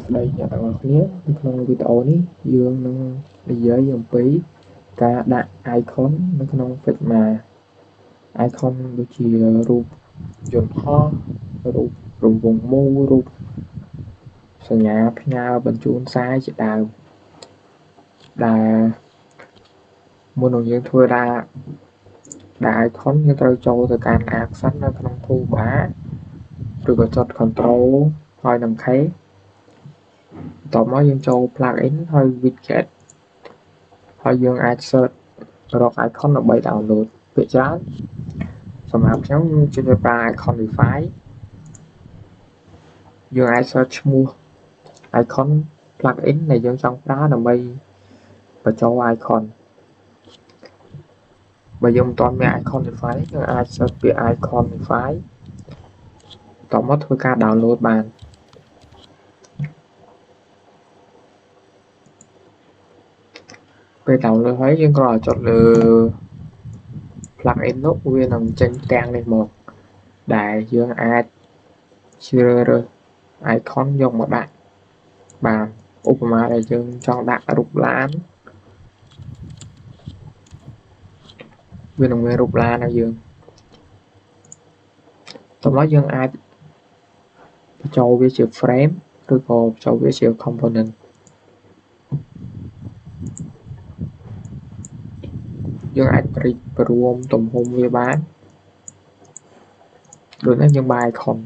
ស្ដីអ្នកទាំងអស់គ្នានៅក្នុងវីដេអូនេះយើងនឹងនិយាយអំពីការដាក់ icon នៅក្នុង Figma icon ដូចជារូបយន្តហោះរូបរង្វង់មូលរូបសញ្ញាផ្ញើបញ្ជូនសារជាដើមដែលមុននឹងយើងធ្វើដាក់ icon យើងត្រូវចូលទៅកាន់ action នៅក្នុង toolbar ឬក៏ចុច control ហើយនឹង K បន្ទាប់មកយើងចូល plugin ហើយ widget ហើយយើងអាច search រក icon ដើម្បី download ភាគច្រើនសម្រាប់ខ្ញុំជឿថាប្រើ Iconify យើងអាច search ឈ្មោះ icon plugin ដែលយើងចង់ប្រើដើម្បីបញ្ចូល icon បើយើងមិនទាន់មាន Iconify យើងអាច search ពាក្យ Iconify បន្ទាប់មកធ្វើការ download បានពេល download ហើយយើងគ្រាន់តែចុចលើ plugin នោះវានឹងចេញផ្ទាំងនេះមកដែលយើងអាចជ្រើសរើស icon យកមកដាក់បានឧបមាដែលយើងចង់ដាក់រូបឡានវានឹងមានរូបឡានឲ្យយើងបន្ទាប់មកយើងអាចបញ្ចូលវាជា frame ឬក៏បញ្ចូលវាជា component យើងអាចព្រមទំហំវាបានដូចនេះយើងបាយ icon